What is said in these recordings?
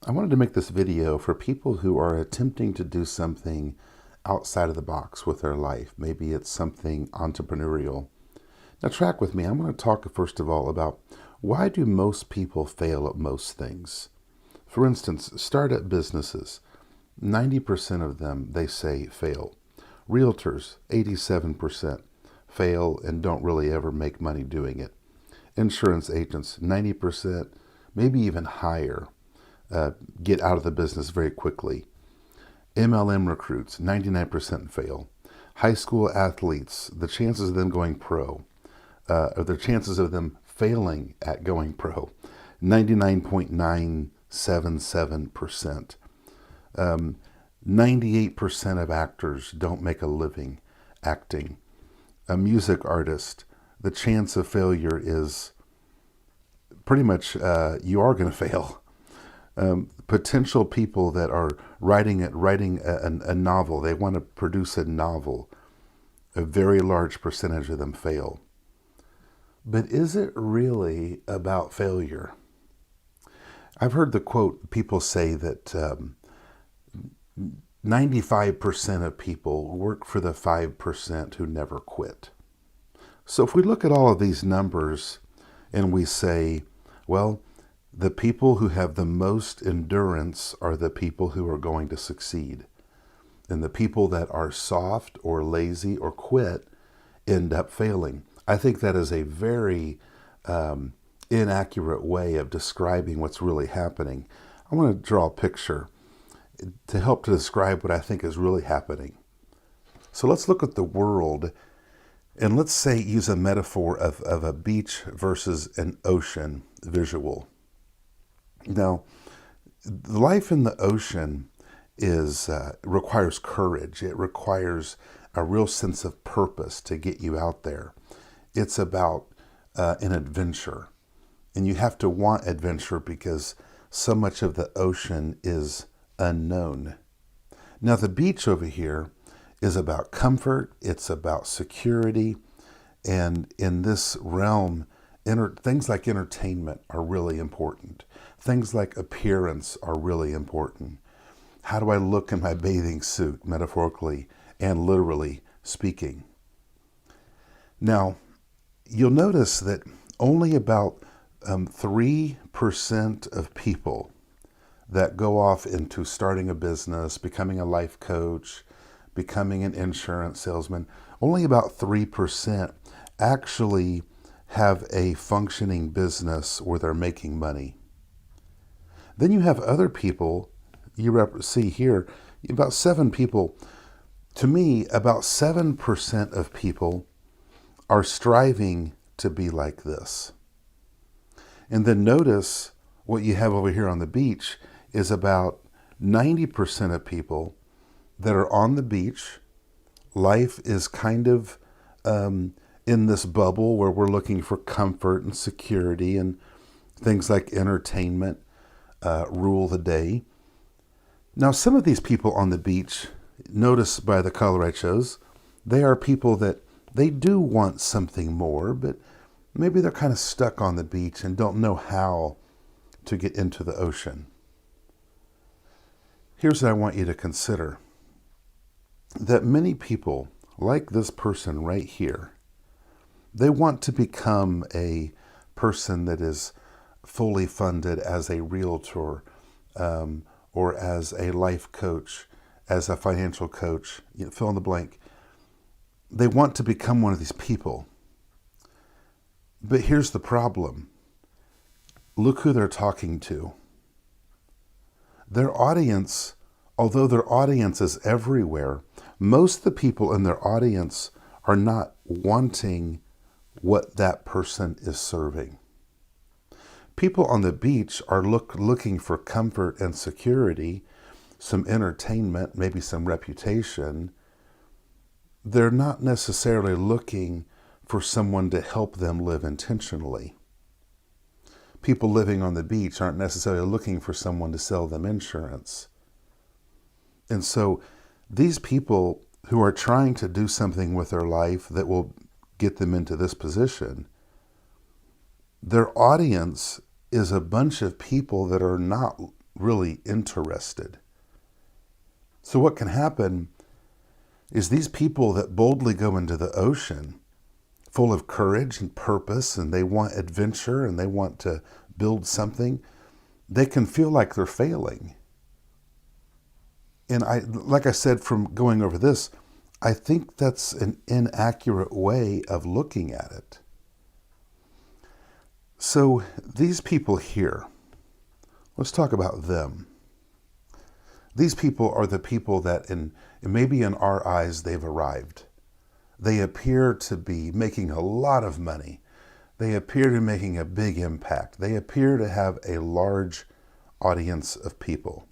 I wanted to make this video for people who are attempting to do something outside of the box with their life. Maybe it's something entrepreneurial. Now track with me. I'm going to talk first of all about why do most people fail at most things. For instance, startup businesses. 90% of them, they say, fail. Realtors, 87% fail and don't really ever make money doing it. Insurance agents, 90%, maybe even higher, get out of the business very quickly. MLM recruits, 99% fail. High school athletes, the chances of them going pro, or the chances of them failing at going pro, 99.977%. 98% of actors don't make a living acting. A music artist, the chance of failure is pretty much you are going to fail. Potential people that are writing a novel, they want to produce a novel, a very large percentage of them fail. But is it really about failure? I've heard the quote, people say that 95% of people work for the 5% who never quit. So if we look at all of these numbers and we say, well, the people who have the most endurance are the people who are going to succeed. And the people that are soft or lazy or quit end up failing. I think that is a very inaccurate way of describing what's really happening. I want to draw a picture to help to describe what I think is really happening. So let's look at the world and let's say use a metaphor of a beach versus an ocean visual. Now, life in the ocean requires courage. It requires a real sense of purpose to get you out there. It's about an adventure. And you have to want adventure because so much of the ocean is unknown. Now, the beach over here is about comfort. It's about security. And in this realm, things like entertainment are really important. Things like appearance are really important. How do I look in my bathing suit, metaphorically and literally speaking? Now, you'll notice that only about 3% of people that go off into starting a business, becoming a life coach, becoming an insurance salesman, only about 3% actually have a functioning business where they're making money. Then you have other people, you see here, about 7 people. To me, about 7% of people are striving to be like this. And then notice what you have over here on the beach is about 90% of people that are on the beach. Life is kind of in this bubble where we're looking for comfort and security, and things like entertainment rule the day. Now, some of these people on the beach, notice by the color I chose, they are people that they do want something more, but maybe they're kind of stuck on the beach and don't know how to get into the ocean. Here's what I want you to consider. That many people, like this person right here, they want to become a person that is fully funded as a realtor or as a life coach, as a financial coach, fill in the blank. They want to become one of these people. But here's the problem. Look who they're talking to. Their audience, although their audience is everywhere, most of the people in their audience are not wanting what that person is serving. People on the beach are looking for comfort and security, some entertainment, maybe some reputation. They're not necessarily looking for someone to help them live intentionally. People living on the beach aren't necessarily looking for someone to sell them insurance. And so these people who are trying to do something with their life that will get them into this position, their audience is a bunch of people that are not really interested. So what can happen is these people that boldly go into the ocean, full of courage and purpose, and they want adventure and they want to build something, they can feel like they're failing. And like I said, from going over this, I think that's an inaccurate way of looking at it. So these people here, let's talk about them. These people are the people that maybe in our eyes they've arrived. They appear to be making a lot of money. They appear to be making a big impact. They appear to have a large audience of people.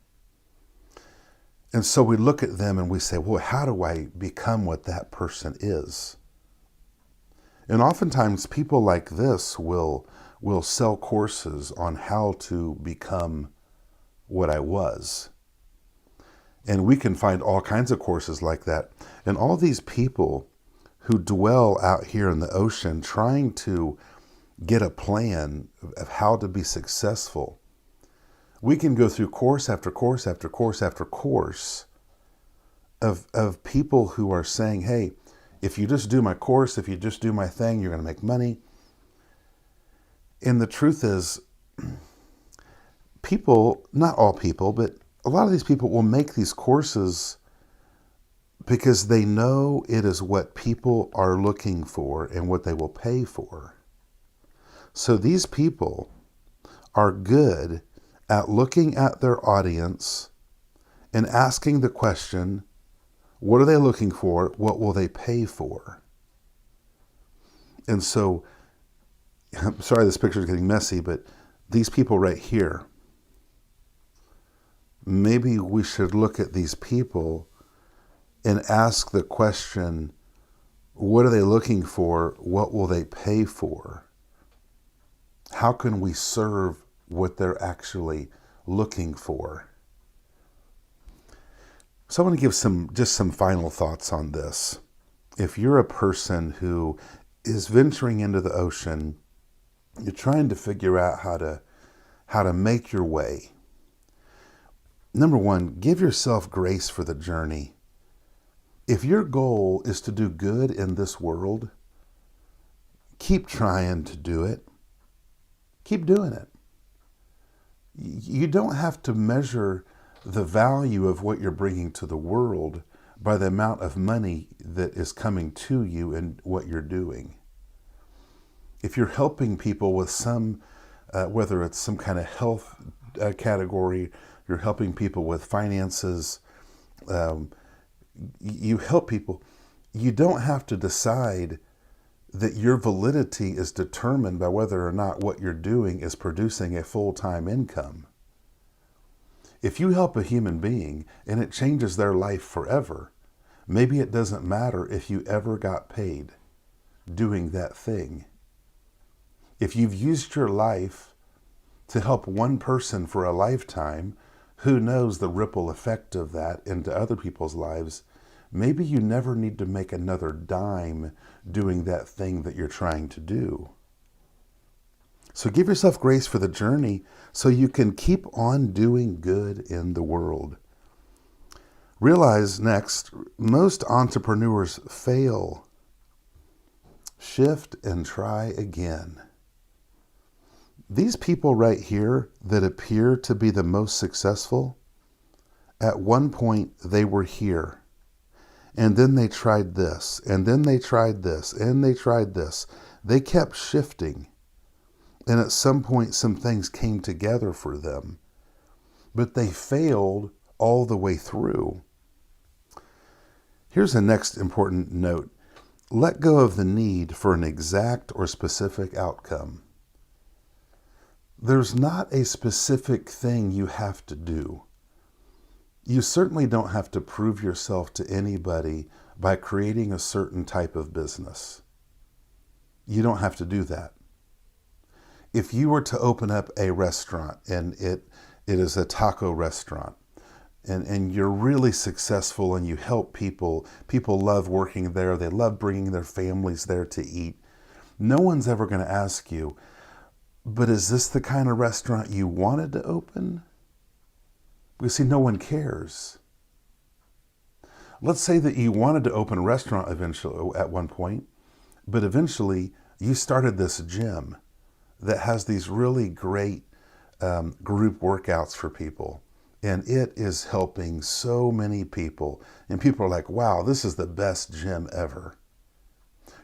And so we look at them and we say, well, how do I become what that person is? And oftentimes people like this will sell courses on how to become what I was. And we can find all kinds of courses like that. And all these people who dwell out here in the ocean trying to get a plan of how to be successful, we can go through course after course after course after course of people who are saying, hey, if you just do my course, if you just do my thing, you're going to make money. And the truth is, people, not all people, but a lot of these people will make these courses because they know it is what people are looking for and what they will pay for. So these people are good at looking at their audience and asking the question, what are they looking for? What will they pay for? And so, I'm sorry this picture is getting messy, but these people right here, maybe we should look at these people and ask the question, what are they looking for? What will they pay for? How can we serve what they're actually looking for? So I want to give some final thoughts on this. If you're a person who is venturing into the ocean, you're trying to figure out how to make your way. Number one, give yourself grace for the journey. If your goal is to do good in this world, keep trying to do it. Keep doing it. You don't have to measure the value of what you're bringing to the world by the amount of money that is coming to you and what you're doing. If you're helping people with some, whether it's some kind of health category, you're helping people with finances, you help people, you don't have to decide that your validity is determined by whether or not what you're doing is producing a full-time income. If you help a human being and it changes their life forever, maybe it doesn't matter if you ever got paid doing that thing. If you've used your life to help one person for a lifetime, who knows the ripple effect of that into other people's lives? Maybe you never need to make another dime doing that thing that you're trying to do. So give yourself grace for the journey so you can keep on doing good in the world. Realize next, most entrepreneurs fail. Shift and try again. These people right here that appear to be the most successful, at one point they were here. And then they tried this, and then they tried this, and they tried this. They kept shifting. And at some point, some things came together for them. But they failed all the way through. Here's the next important note. Let go of the need for an exact or specific outcome. There's not a specific thing you have to do. You certainly don't have to prove yourself to anybody by creating a certain type of business. You don't have to do that. If you were to open up a restaurant and it is a taco restaurant and you're really successful and you help people love working there, they love bringing their families there to eat, no one's ever going to ask you, but is this the kind of restaurant you wanted to open? Because see, no one cares. Let's say that you wanted to open a restaurant eventually at one point, but eventually you started this gym that has these really great group workouts for people. And it is helping so many people. And people are like, wow, this is the best gym ever.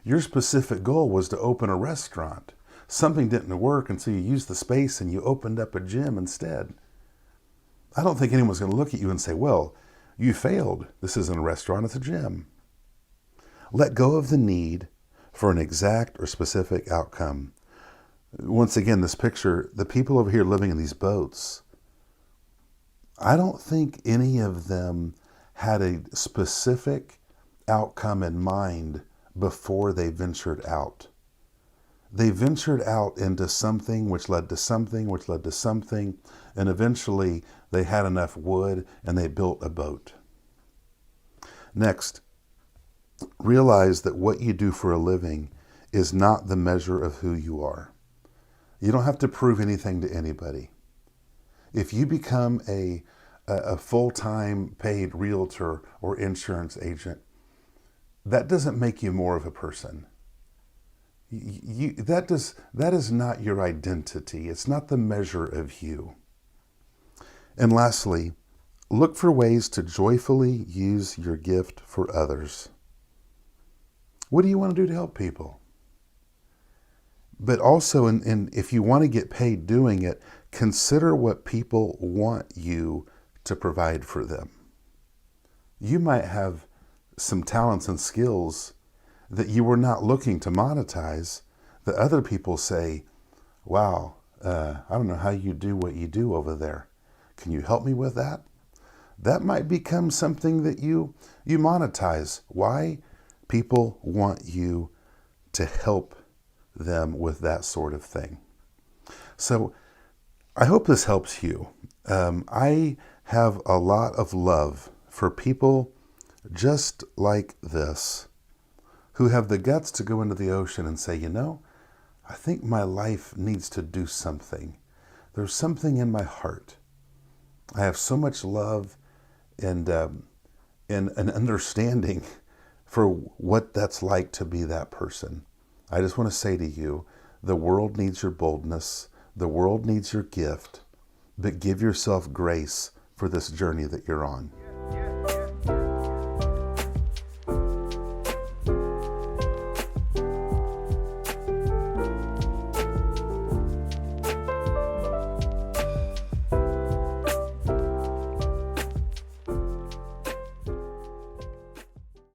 Your specific goal was to open a restaurant. Something didn't work, and so you used the space and you opened up a gym instead. I don't think anyone's going to look at you and say, well, you failed. This isn't a restaurant, it's a gym. Let go of the need for an exact or specific outcome. Once again, this picture, the people over here living in these boats, I don't think any of them had a specific outcome in mind before they ventured out. They ventured out into something which led to something, which led to something, and eventually they had enough wood and they built a boat. Next, realize that what you do for a living is not the measure of who you are. You don't have to prove anything to anybody. If you become a full-time paid realtor or insurance agent, that doesn't make you more of a person. That is not your identity. It's not the measure of you. And lastly, look for ways to joyfully use your gift for others. What do you want to do to help people? But also, if you want to get paid doing it, consider what people want you to provide for them. You might have some talents and skills that you were not looking to monetize, that other people say, wow, I don't know how you do what you do over there. Can you help me with that? That might become something that you monetize. Why? People want you to help them with that sort of thing. So I hope this helps you. I have a lot of love for people just like this, who have the guts to go into the ocean and say, I think my life needs to do something. There's something in my heart. I have so much love and an understanding for what that's like to be that person. I just want to say to you, the world needs your boldness. The world needs your gift. But give yourself grace for this journey that you're on.